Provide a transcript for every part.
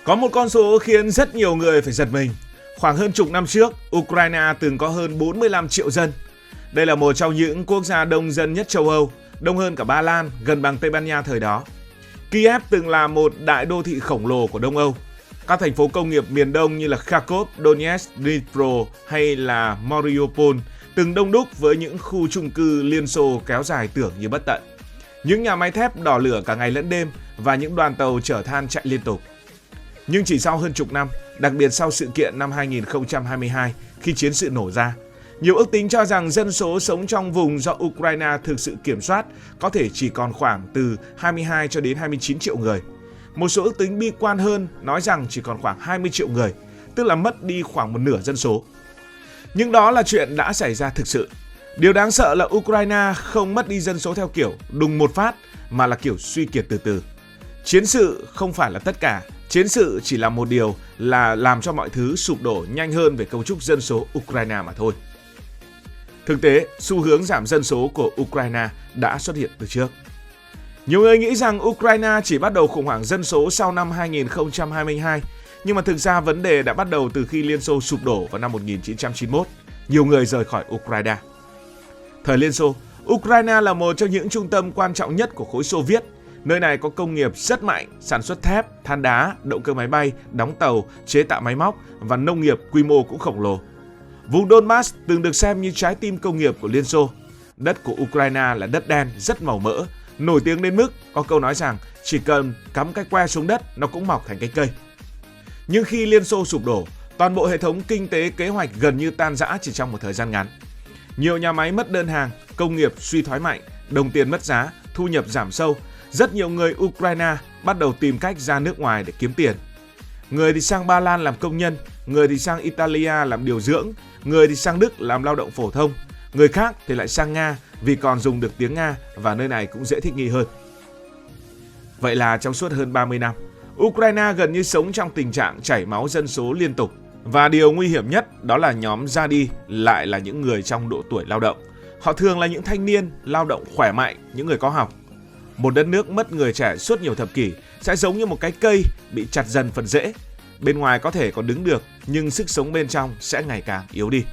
Có một con số khiến rất nhiều người phải giật mình. Khoảng hơn chục năm trước, Ukraine từng có hơn 45 triệu dân. Đây là một trong những quốc gia đông dân nhất châu Âu, đông hơn cả Ba Lan, gần bằng Tây Ban Nha thời đó. Kiev từng là một đại đô thị khổng lồ của Đông Âu. Các thành phố công nghiệp miền Đông như là Kharkov, Donetsk, Dnipro hay là Mariupol từng đông đúc với những khu chung cư Liên Xô kéo dài tưởng như bất tận. Những nhà máy thép đỏ lửa cả ngày lẫn đêm và những đoàn tàu chở than chạy liên tục. Nhưng chỉ sau hơn chục năm, đặc biệt sau sự kiện năm 2022 khi chiến sự nổ ra, nhiều ước tính cho rằng dân số sống trong vùng do Ukraine thực sự kiểm soát có thể chỉ còn khoảng từ 22 cho đến 29 triệu người. Một số ước tính bi quan hơn nói rằng chỉ còn khoảng 20 triệu người, tức là mất đi khoảng một nửa dân số. Nhưng đó là chuyện đã xảy ra thực sự. Điều đáng sợ là Ukraine không mất đi dân số theo kiểu đùng một phát mà là kiểu suy kiệt từ từ. Chiến sự không phải là tất cả, chiến sự chỉ là một điều là làm cho mọi thứ sụp đổ nhanh hơn về cấu trúc dân số Ukraine mà thôi. Thực tế, xu hướng giảm dân số của Ukraine đã xuất hiện từ trước. Nhiều người nghĩ rằng Ukraine chỉ bắt đầu khủng hoảng dân số sau năm 2022, nhưng mà thực ra vấn đề đã bắt đầu từ khi Liên Xô sụp đổ vào năm 1991. Nhiều người rời khỏi Ukraine. Thời Liên Xô, Ukraine là một trong những trung tâm quan trọng nhất của khối Xô Viết. Nơi này có công nghiệp rất mạnh, sản xuất thép, than đá, động cơ máy bay, đóng tàu, chế tạo máy móc và nông nghiệp quy mô cũng khổng lồ. Vùng Donbass từng được xem như trái tim công nghiệp của Liên Xô. Đất của Ukraine là đất đen, rất màu mỡ, nổi tiếng đến mức có câu nói rằng chỉ cần cắm cái que xuống đất nó cũng mọc thành cái cây. Nhưng khi Liên Xô sụp đổ, toàn bộ hệ thống kinh tế kế hoạch gần như tan rã chỉ trong một thời gian ngắn. Nhiều nhà máy mất đơn hàng, công nghiệp suy thoái mạnh, đồng tiền mất giá, thu nhập giảm sâu. Rất nhiều người Ukraine bắt đầu tìm cách ra nước ngoài để kiếm tiền. Người thì sang Ba Lan làm công nhân, người thì sang Italia làm điều dưỡng, người thì sang Đức làm lao động phổ thông, người khác thì lại sang Nga vì còn dùng được tiếng Nga và nơi này cũng dễ thích nghi hơn. Vậy là trong suốt hơn 30 năm, Ukraine gần như sống trong tình trạng chảy máu dân số liên tục. Và điều nguy hiểm nhất đó là nhóm ra đi lại là những người trong độ tuổi lao động. Họ thường là những thanh niên, lao động khỏe mạnh, những người có học. Một đất nước mất người trẻ suốt nhiều thập kỷ sẽ giống như một cái cây bị chặt dần phần rễ. Bên ngoài có thể còn đứng được, nhưng sức sống bên trong sẽ ngày càng yếu đi.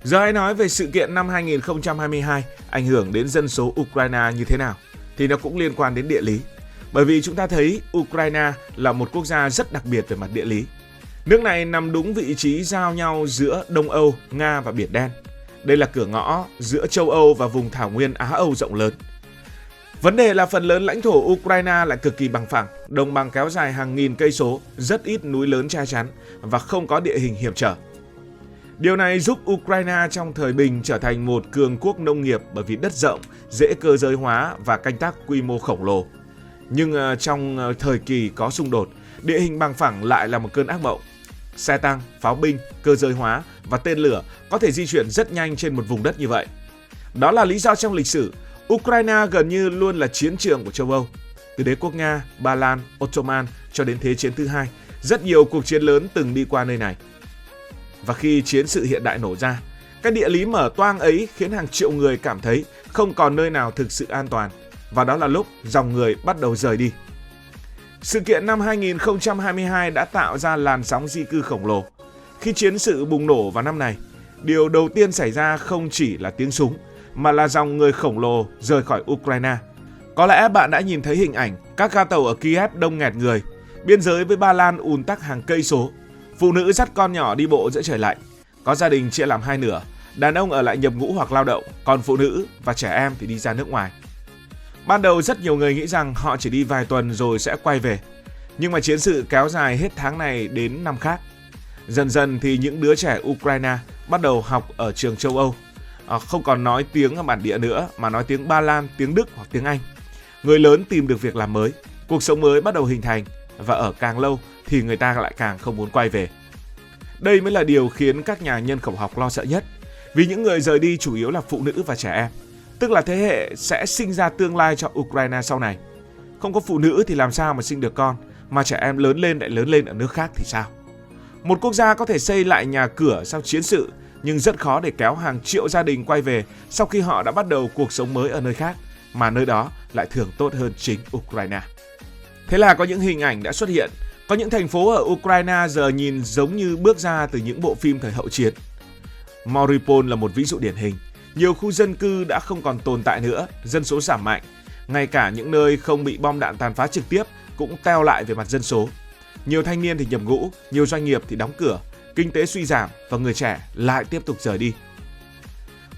Giờ hãy nói về sự kiện năm 2022 ảnh hưởng đến dân số Ukraine như thế nào, thì nó cũng liên quan đến địa lý. Bởi vì chúng ta thấy Ukraine là một quốc gia rất đặc biệt về mặt địa lý. Nước này nằm đúng vị trí giao nhau giữa Đông Âu, Nga và Biển Đen. Đây là cửa ngõ giữa châu Âu và vùng thảo nguyên Á Âu rộng lớn. Vấn đề là phần lớn lãnh thổ Ukraine lại cực kỳ bằng phẳng, đồng bằng kéo dài hàng nghìn cây số, rất ít núi lớn che chắn và không có địa hình hiểm trở. Điều này giúp Ukraine trong thời bình trở thành một cường quốc nông nghiệp bởi vì đất rộng, dễ cơ giới hóa và canh tác quy mô khổng lồ. Nhưng trong thời kỳ có xung đột, địa hình bằng phẳng lại là một cơn ác mộng. Xe tăng, pháo binh, cơ giới hóa và tên lửa có thể di chuyển rất nhanh trên một vùng đất như vậy. Đó là lý do trong lịch sử, Ukraine gần như luôn là chiến trường của châu Âu. Từ đế quốc Nga, Ba Lan, Ottoman cho đến Thế chiến thứ hai, rất nhiều cuộc chiến lớn từng đi qua nơi này. Và khi chiến sự hiện đại nổ ra, cái địa lý mở toang ấy khiến hàng triệu người cảm thấy không còn nơi nào thực sự an toàn. Và đó là lúc dòng người bắt đầu rời đi. Sự kiện năm 2022 đã tạo ra làn sóng di cư khổng lồ. Khi chiến sự bùng nổ vào năm này, điều đầu tiên xảy ra không chỉ là tiếng súng, mà là dòng người khổng lồ rời khỏi Ukraine. Có lẽ bạn đã nhìn thấy hình ảnh các ga tàu ở Kiev đông nghẹt người, biên giới với Ba Lan ùn tắc hàng cây số, phụ nữ dắt con nhỏ đi bộ giữa trời lạnh. Có gia đình chia làm hai nửa, đàn ông ở lại nhập ngũ hoặc lao động, còn phụ nữ và trẻ em thì đi ra nước ngoài. Ban đầu rất nhiều người nghĩ rằng họ chỉ đi vài tuần rồi sẽ quay về. Nhưng mà chiến sự kéo dài hết tháng này đến năm khác. Dần dần thì những đứa trẻ Ukraine bắt đầu học ở trường châu Âu. Không còn nói tiếng bản địa nữa mà nói tiếng Ba Lan, tiếng Đức hoặc tiếng Anh. Người lớn tìm được việc làm mới, cuộc sống mới bắt đầu hình thành và ở càng lâu thì người ta lại càng không muốn quay về. Đây mới là điều khiến các nhà nhân khẩu học lo sợ nhất, vì những người rời đi chủ yếu là phụ nữ và trẻ em, tức là thế hệ sẽ sinh ra tương lai cho Ukraine sau này. Không có phụ nữ thì làm sao mà sinh được con, mà trẻ em lớn lên lại lớn lên ở nước khác thì sao? Một quốc gia có thể xây lại nhà cửa sau chiến sự, nhưng rất khó để kéo hàng triệu gia đình quay về sau khi họ đã bắt đầu cuộc sống mới ở nơi khác, mà nơi đó lại thường tốt hơn chính Ukraine. Thế là có những hình ảnh đã xuất hiện, có những thành phố ở Ukraine giờ nhìn giống như bước ra từ những bộ phim thời hậu chiến. Mariupol là một ví dụ điển hình. Nhiều khu dân cư đã không còn tồn tại nữa, dân số giảm mạnh. Ngay cả những nơi không bị bom đạn tàn phá trực tiếp cũng teo lại về mặt dân số. Nhiều thanh niên thì nhập ngũ, nhiều doanh nghiệp thì đóng cửa, kinh tế suy giảm và người trẻ lại tiếp tục rời đi.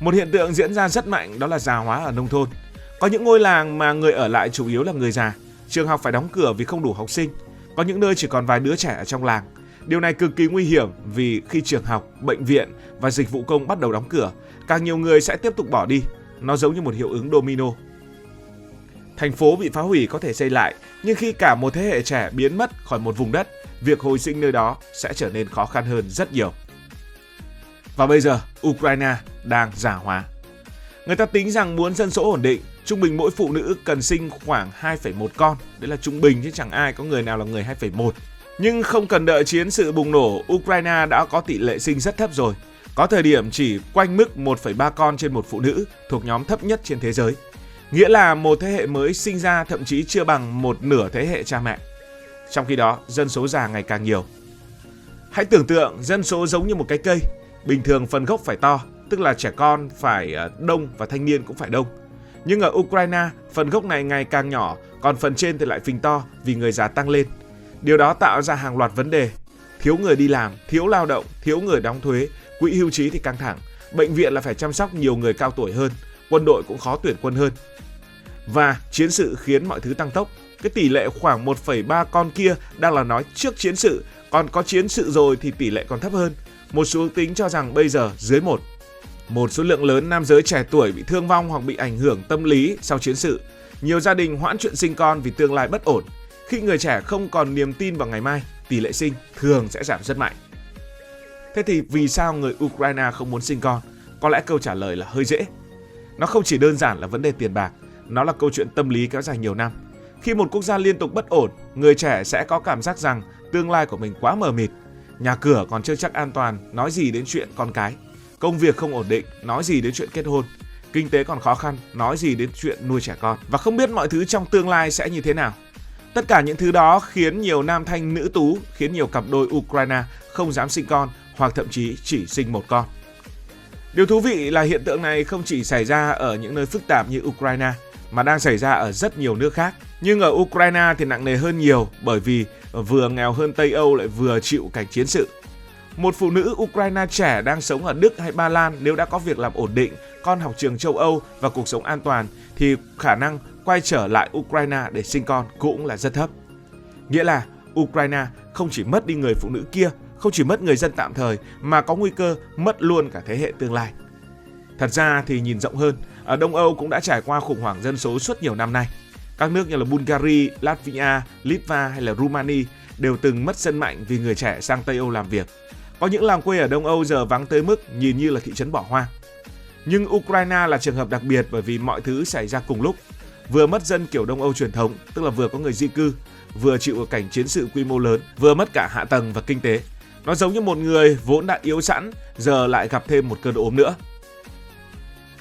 Một hiện tượng diễn ra rất mạnh đó là già hóa ở nông thôn. Có những ngôi làng mà người ở lại chủ yếu là người già, trường học phải đóng cửa vì không đủ học sinh. Có những nơi chỉ còn vài đứa trẻ ở trong làng. Điều này cực kỳ nguy hiểm vì khi trường học, bệnh viện và dịch vụ công bắt đầu đóng cửa, càng nhiều người sẽ tiếp tục bỏ đi. Nó giống như một hiệu ứng domino. Thành phố bị phá hủy có thể xây lại, nhưng khi cả một thế hệ trẻ biến mất khỏi một vùng đất, việc hồi sinh nơi đó sẽ trở nên khó khăn hơn rất nhiều. Và bây giờ, Ukraine đang già hóa. Người ta tính rằng muốn dân số ổn định, trung bình mỗi phụ nữ cần sinh khoảng 2,1 con. Đấy là trung bình chứ chẳng ai có người nào là người 2,1. Nhưng không cần đợi chiến sự bùng nổ, Ukraine đã có tỷ lệ sinh rất thấp rồi. Có thời điểm chỉ quanh mức 1,3 con trên một phụ nữ, thuộc nhóm thấp nhất trên thế giới. Nghĩa là một thế hệ mới sinh ra thậm chí chưa bằng một nửa thế hệ cha mẹ. Trong khi đó, dân số già ngày càng nhiều. Hãy tưởng tượng dân số giống như một cái cây. Bình thường phần gốc phải to, tức là trẻ con phải đông và thanh niên cũng phải đông. Nhưng ở Ukraine, phần gốc này ngày càng nhỏ, còn phần trên thì lại phình to vì người già tăng lên. Điều đó tạo ra hàng loạt vấn đề. Thiếu người đi làm, thiếu lao động, thiếu người đóng thuế, quỹ hưu trí thì căng thẳng. Bệnh viện là phải chăm sóc nhiều người cao tuổi hơn, quân đội cũng khó tuyển quân hơn. Và chiến sự khiến mọi thứ tăng tốc. Cái tỷ lệ khoảng 1,3 con kia đang là nói trước chiến sự, còn có chiến sự rồi thì tỷ lệ còn thấp hơn. Một số ước tính cho rằng bây giờ dưới 1. Một số lượng lớn nam giới trẻ tuổi bị thương vong hoặc bị ảnh hưởng tâm lý sau chiến sự. Nhiều gia đình hoãn chuyện sinh con vì tương lai bất ổn. Khi người trẻ không còn niềm tin vào ngày mai, tỷ lệ sinh thường sẽ giảm rất mạnh. Thế thì vì sao người Ukraine không muốn sinh con? Có lẽ câu trả lời là hơi dễ. Nó không chỉ đơn giản là vấn đề tiền bạc, nó là câu chuyện tâm lý kéo dài nhiều năm. Khi một quốc gia liên tục bất ổn, người trẻ sẽ có cảm giác rằng tương lai của mình quá mờ mịt. Nhà cửa còn chưa chắc an toàn, nói gì đến chuyện con cái. Công việc không ổn định, nói gì đến chuyện kết hôn. Kinh tế còn khó khăn, nói gì đến chuyện nuôi trẻ con. Và không biết mọi thứ trong tương lai sẽ như thế nào. Tất cả những thứ đó khiến nhiều nam thanh nữ tú, khiến nhiều cặp đôi Ukraine không dám sinh con hoặc thậm chí chỉ sinh một con. Điều thú vị là hiện tượng này không chỉ xảy ra ở những nơi phức tạp như Ukraine mà đang xảy ra ở rất nhiều nước khác. Nhưng ở Ukraine thì nặng nề hơn nhiều bởi vì vừa nghèo hơn Tây Âu lại vừa chịu cảnh chiến sự. Một phụ nữ Ukraine trẻ đang sống ở Đức hay Ba Lan nếu đã có việc làm ổn định, con học trường châu Âu và cuộc sống an toàn thì khả năng quay trở lại Ukraine để sinh con cũng là rất thấp. Nghĩa là Ukraine không chỉ mất đi người phụ nữ kia, không chỉ mất người dân tạm thời mà có nguy cơ mất luôn cả thế hệ tương lai. Thật ra thì nhìn rộng hơn, ở Đông Âu cũng đã trải qua khủng hoảng dân số suốt nhiều năm nay. Các nước như là Bulgaria, Latvia, Litva hay là Romania đều từng mất dân mạnh vì người trẻ sang Tây Âu làm việc. Có những làng quê ở Đông Âu giờ vắng tới mức nhìn như là thị trấn bỏ hoang. Nhưng Ukraine là trường hợp đặc biệt bởi vì mọi thứ xảy ra cùng lúc. Vừa mất dân kiểu Đông Âu truyền thống, tức là vừa có người di cư, vừa chịu cảnh chiến sự quy mô lớn, vừa mất cả hạ tầng và kinh tế. Nó giống như một người vốn đã yếu sẵn, giờ lại gặp thêm một cơn ốm nữa.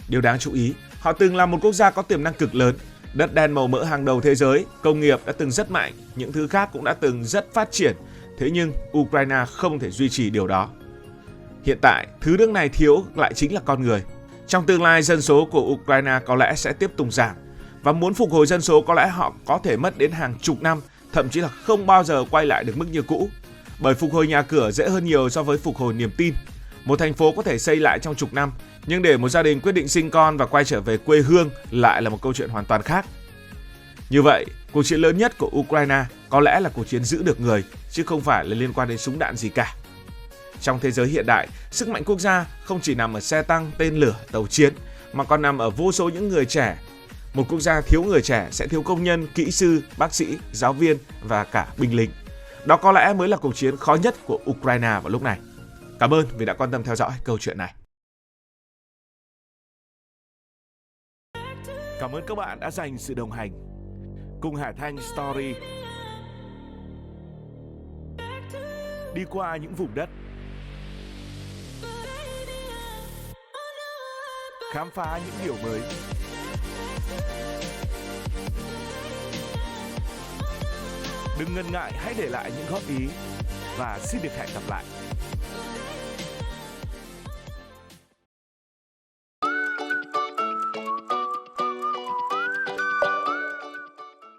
Điều đáng chú ý, họ từng là một quốc gia có tiềm năng cực lớn, đất đai màu mỡ hàng đầu thế giới, công nghiệp đã từng rất mạnh, những thứ khác cũng đã từng rất phát triển. Thế nhưng Ukraine không thể duy trì điều đó. Hiện tại, thứ nước này thiếu lại chính là con người. Trong tương lai, dân số của Ukraine có lẽ sẽ tiếp tục giảm. Và muốn phục hồi dân số có lẽ họ có thể mất đến hàng chục năm, thậm chí là không bao giờ quay lại được mức như cũ. Bởi phục hồi nhà cửa dễ hơn nhiều so với phục hồi niềm tin. Một thành phố có thể xây lại trong chục năm, nhưng để một gia đình quyết định sinh con và quay trở về quê hương lại là một câu chuyện hoàn toàn khác. Như vậy, cuộc chiến lớn nhất của Ukraine có lẽ là cuộc chiến giữ được người, chứ không phải là liên quan đến súng đạn gì cả. Trong thế giới hiện đại, sức mạnh quốc gia không chỉ nằm ở xe tăng, tên lửa, tàu chiến, mà còn nằm ở vô số những người trẻ. Một quốc gia thiếu người trẻ sẽ thiếu công nhân, kỹ sư, bác sĩ, giáo viên và cả binh lính. Đó có lẽ mới là cuộc chiến khó nhất của Ukraine vào lúc này. Cảm ơn vì đã quan tâm theo dõi câu chuyện này. Cảm ơn các bạn đã dành sự đồng hành cùng Hải Thanh Story. Đi qua những vùng đất, khám phá những điều mới. Đừng ngần ngại hãy để lại những góp ý và xin được hẹn gặp lại.